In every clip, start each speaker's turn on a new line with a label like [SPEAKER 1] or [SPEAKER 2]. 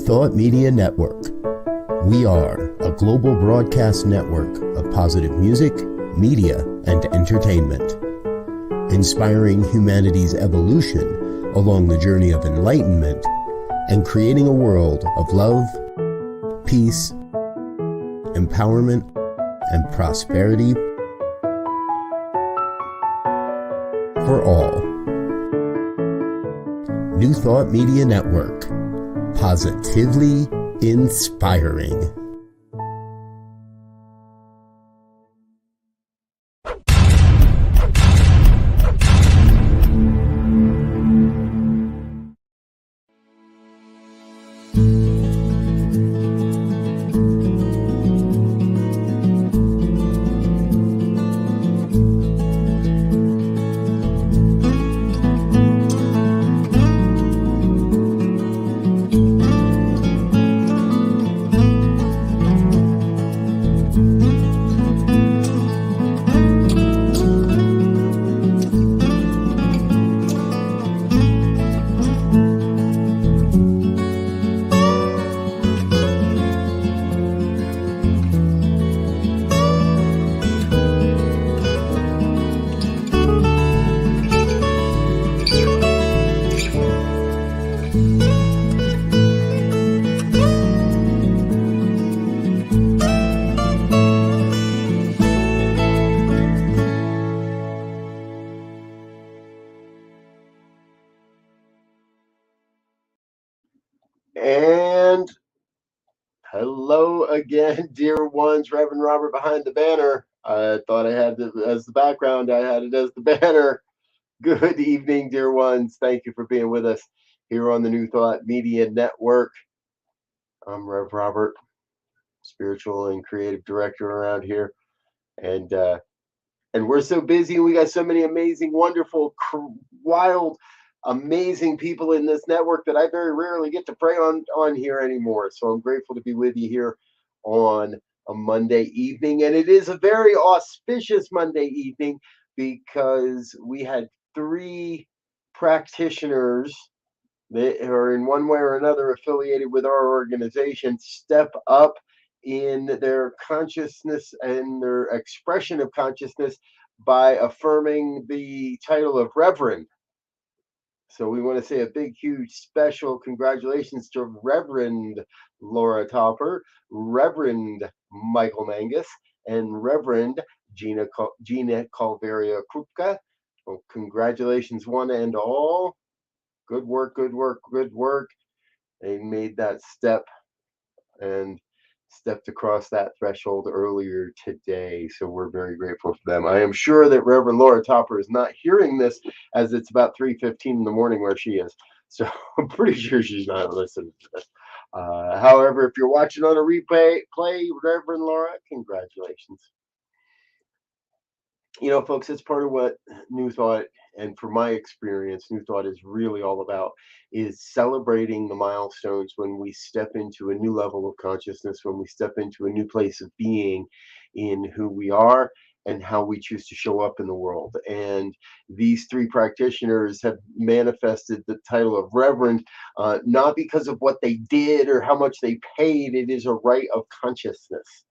[SPEAKER 1] Thought Media Network. We are a global broadcast network of positive music, media, and entertainment, inspiring humanity's evolution along the journey of enlightenment and creating a world of love, peace, empowerment, and prosperity for all. New Thought Media Network. Positively inspiring.
[SPEAKER 2] And hello again, dear ones. Reverend Robert behind the banner. I thought I had it as the background. I had it as the banner. Good evening, dear ones. Thank you for being with us here on the New Thought Media Network. I'm Rev Robert, spiritual and creative director around here, and we're so busy, and we got so many amazing, wonderful, wild, amazing people in this network that I very rarely get to pray on here anymore. So I'm grateful to be with you here on a Monday evening, and it is a very auspicious Monday evening because we had three practitioners that are in one way or another affiliated with our organization step up in their consciousness and their expression of consciousness by affirming the title of Reverend. So we want to say a big, huge, special congratulations to Reverend Laura Topper, Reverend Michael Mangus, and Reverend Gina Calveria Krupka. Well, congratulations, one and all. Good work, good work, good work. They made that step and stepped across that threshold earlier today. So we're very grateful for them. I am sure that Reverend Laura Topper is not hearing this as it's about 3:15 in the morning where she is. So I'm pretty sure she's not listening to this. However, if you're watching on a replay, Reverend Laura, congratulations. You know, folks, it's part of what New Thought, and from my experience, New Thought is really all about, is celebrating the milestones when we step into a new level of consciousness, when we step into a new place of being in who we are and how we choose to show up in the world. And these three practitioners have manifested the title of Reverend, not because of what they did or how much they paid. It is a right of consciousness.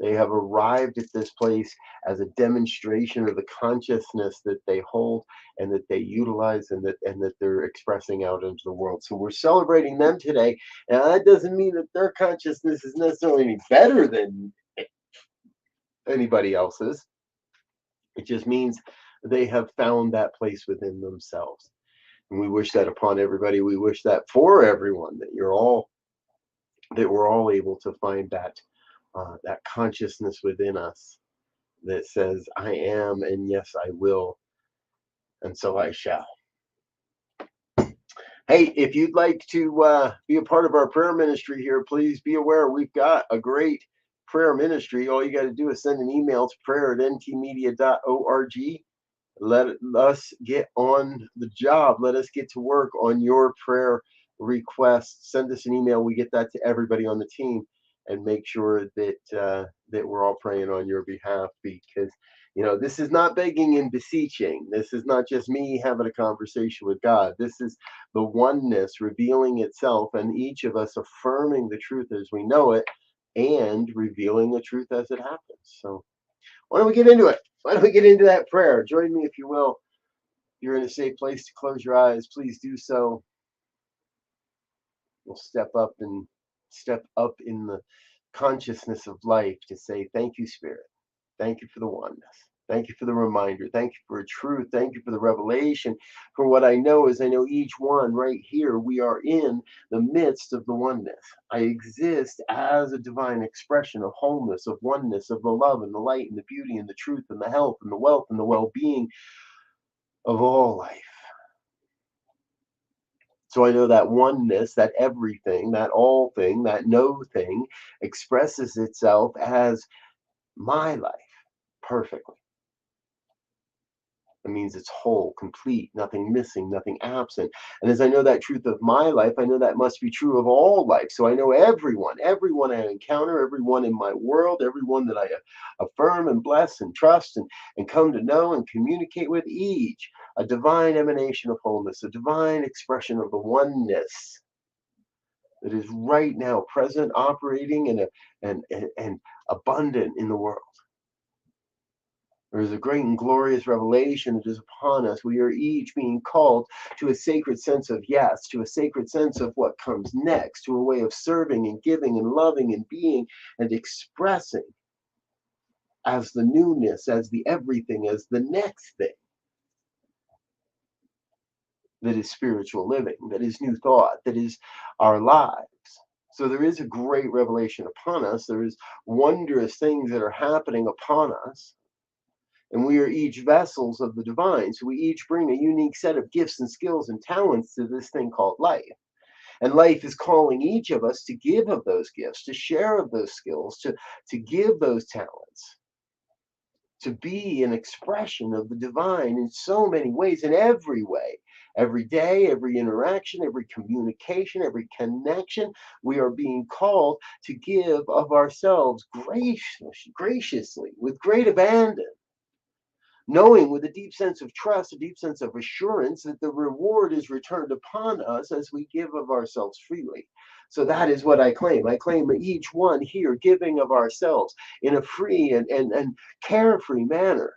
[SPEAKER 2] They have arrived at this place as a demonstration of the consciousness that they hold and that they utilize and that they're expressing out into the world. So we're celebrating them today. And that doesn't mean that their consciousness is necessarily any better than anybody else's. It just means they have found that place within themselves. And we wish that upon everybody. We wish that for everyone, that we're all able to find that consciousness within us that says, I am, and yes, I will, and so I shall. Hey, if you'd like to be a part of our prayer ministry here, please be aware we've got a great prayer ministry. All you got to do is send an email to prayer@ntmedia.org. Let us get on the job. Let us get to work on your prayer requests. Send us an email. We get that to everybody on the team. and make sure that we're all praying on your behalf, because this is not begging and beseeching. This is not just me having a conversation with God. This is the oneness revealing itself, and each of us affirming the truth as we know it and revealing the truth as it happens. So why don't we get into it? Why don't we get into that prayer? Join me if you will. If you're in a safe place to close your eyes, please do so. We'll step up in the consciousness of life to say, thank you, Spirit. Thank you for the oneness. Thank you for the reminder. Thank you for truth. Thank you for the revelation. For what I know is I know each one right here, we are in the midst of the oneness. I exist as a divine expression of wholeness, of oneness, of the love and the light and the beauty and the truth and the health and the wealth and the well-being of all life. So I know that oneness, that everything, that all thing, that no thing expresses itself as my life perfectly. It means it's whole, complete, nothing missing, nothing absent. And as I know that truth of my life, I know that must be true of all life. So I know everyone I encounter, everyone in my world, everyone that I affirm and bless and trust and come to know and communicate with, each a divine emanation of wholeness, a divine expression of the oneness that is right now present, operating, and abundant in the world. There is a great and glorious revelation that is upon us. We are each being called to a sacred sense of yes, to a sacred sense of what comes next, to a way of serving and giving and loving and being and expressing as the newness, as the everything, as the next thing that is spiritual living, that is new thought, that is our lives. So there is a great revelation upon us. There is wondrous things that are happening upon us. And we are each vessels of the divine. So we each bring a unique set of gifts and skills and talents to this thing called life. And life is calling each of us to give of those gifts, to share of those skills, to give those talents, to be an expression of the divine in so many ways, in every way. Every day, every interaction, every communication, every connection, we are being called to give of ourselves graciously, with great abandon, knowing with a deep sense of trust, a deep sense of assurance that the reward is returned upon us as we give of ourselves freely. So that is what I claim. I claim that each one here giving of ourselves in a free and carefree manner,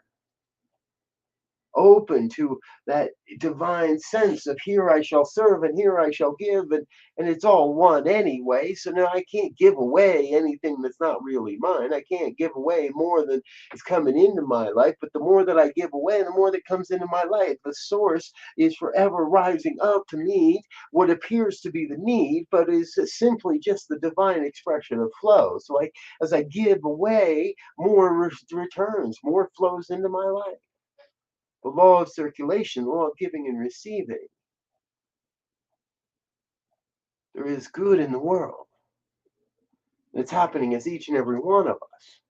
[SPEAKER 2] open to that divine sense of here I shall serve and here I shall give, and it's all one anyway. So now I can't give away anything that's not really mine. I can't give away more than is coming into my life, but the more that I give away, the more that comes into my life. The source is forever rising up to meet what appears to be the need, but is simply just the divine expression of flow. So as I give away, more returns, more flows into my life. The law of circulation, the law of giving and receiving. There is good in the world. It's happening as each and every one of us.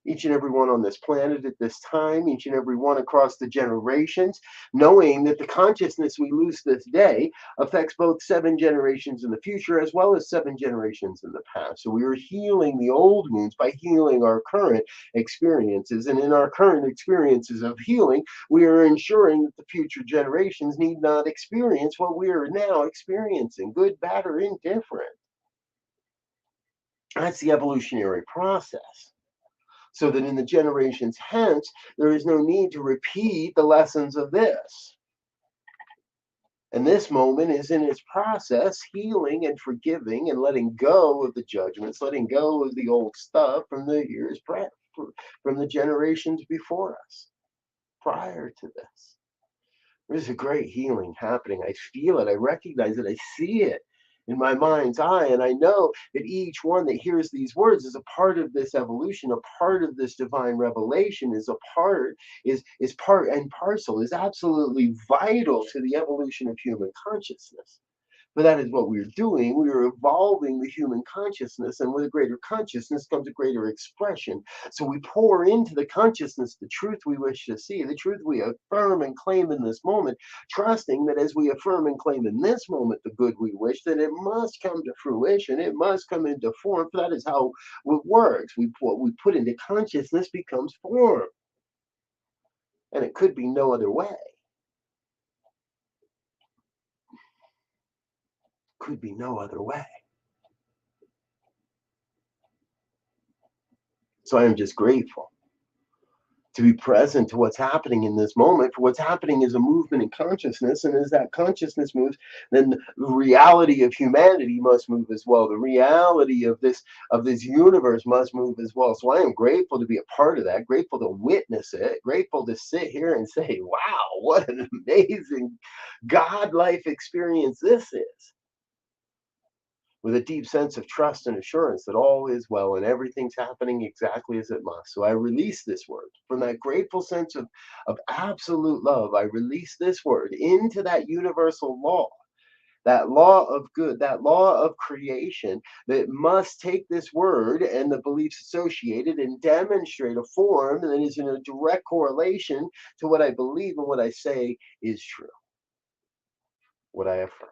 [SPEAKER 2] Each and every one on this planet at this time, each and every one across the generations, knowing that the consciousness we lose this day affects both 7 generations in the future as well as 7 generations in the past. So we are healing the old wounds by healing our current experiences. And in our current experiences of healing, we are ensuring that the future generations need not experience what we are now experiencing, good, bad, or indifferent. That's the evolutionary process. So that in the generations hence, there is no need to repeat the lessons of this. And this moment is in its process, healing and forgiving and letting go of the judgments, letting go of the old stuff from the years from the generations before us, prior to this. There's a great healing happening. I feel it. I recognize it. I see it in my mind's eye. And I know that each one that hears these words is a part of this evolution, a part of this divine revelation, is part and parcel, is absolutely vital to the evolution of human consciousness. But that is what we're doing. We are evolving the human consciousness, and with a greater consciousness comes a greater expression. So we pour into the consciousness the truth we wish to see, the truth we affirm and claim in this moment, trusting that as we affirm and claim in this moment the good we wish, that it must come to fruition, it must come into form. For that is how it works. What we put into consciousness becomes form. And it could be no other way. Could be no other way. So I am just grateful to be present to what's happening in this moment. For what's happening is a movement in consciousness, and as that consciousness moves, then the reality of humanity must move as well. The reality of this universe must move as well. So I am grateful to be a part of that, grateful to witness it, grateful to sit here and say, wow, what an amazing God life experience this is. With a deep sense of trust and assurance that all is well and everything's happening exactly as it must. So I release this word from that grateful sense of absolute love. I release this word into that universal law, that law of good, that law of creation that must take this word and the beliefs associated and demonstrate a form that is in a direct correlation to what I believe and what I say is true, what I affirm.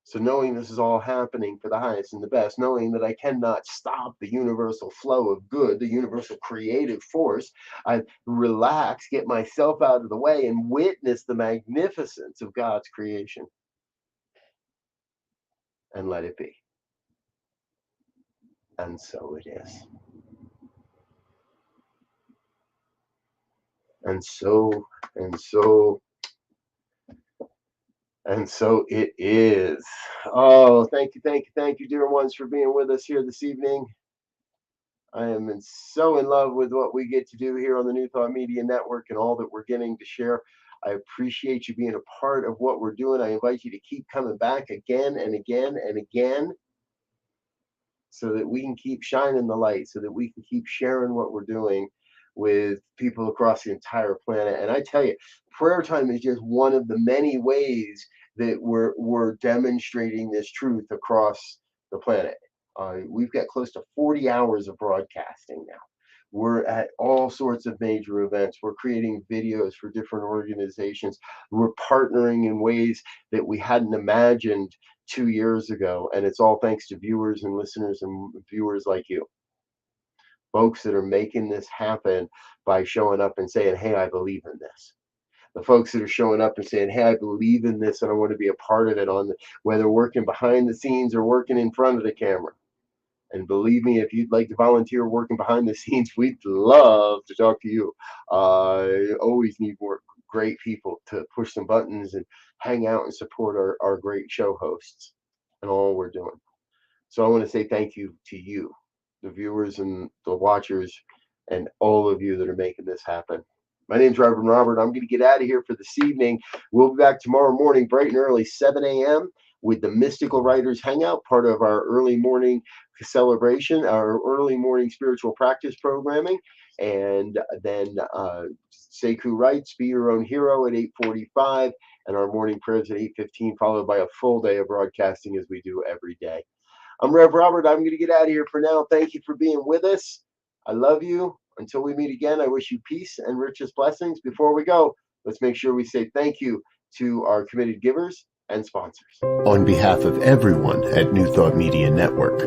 [SPEAKER 2] So knowing this is all happening for the highest and the best, knowing that I cannot stop the universal flow of good, the universal creative force, I relax, get myself out of the way, and witness the magnificence of God's creation. And let it be. And so it is. And so it is. Oh, thank you, dear ones, for being with us here this evening. I am so in love with what we get to do here on the New Thought Media Network and all that we're getting to share. I appreciate you being a part of what we're doing. I invite you to keep coming back again and again and again, so that we can keep shining the light, so that we can keep sharing what we're doing with people across the entire planet. And I tell you, prayer time is just one of the many ways that we're demonstrating this truth across the planet. We've got close to 40 hours of broadcasting now. We're at all sorts of major events. We're creating videos for different organizations. We're partnering in ways that we hadn't imagined 2 years ago. And it's all thanks to viewers and listeners and viewers like you. Folks that are making this happen by showing up and saying, hey, I believe in this. The folks that are showing up and saying, hey, I believe in this and I want to be a part of it, whether working behind the scenes or working in front of the camera. And believe me, if you'd like to volunteer working behind the scenes, we'd love to talk to you. I always need more great people to push some buttons and hang out and support our great show hosts and all we're doing. So I want to say thank you to you, the viewers and the watchers, and all of you that are making this happen. My name's Reverend Robert. I'm going to get out of here for this evening. We'll be back tomorrow morning, bright and early, 7 a.m. with the Mystical Writers Hangout, part of our early morning celebration, our early morning spiritual practice programming. And then Sekou Writes, Be Your Own Hero at 8:45, and our morning prayers at 8:15, followed by a full day of broadcasting as we do every day. I'm Rev Robert. I'm going to get out of here for now. Thank you for being with us. I love you. Until we meet again, I wish you peace and richest blessings. Before we go, let's make sure we say thank you to our committed givers and sponsors.
[SPEAKER 1] On behalf of everyone at New Thought Media Network,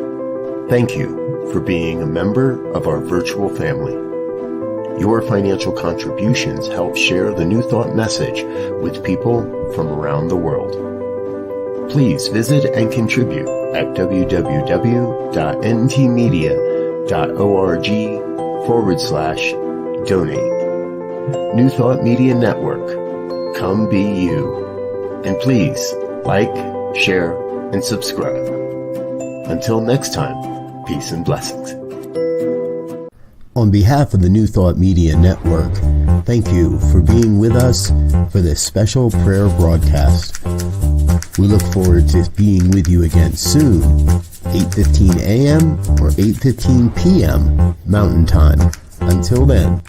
[SPEAKER 1] thank you for being a member of our virtual family. Your financial contributions help share the New Thought message with people from around the world. Please visit and contribute at www.ntmedia.org/donate. New Thought Media Network. Come be you. And please like, share, and subscribe. Until next time, peace and blessings. On behalf of the New Thought Media Network, thank you for being with us for this special prayer broadcast. We look forward to being with you again soon, 8:15 a.m. or 8:15 p.m. Mountain Time. Until then.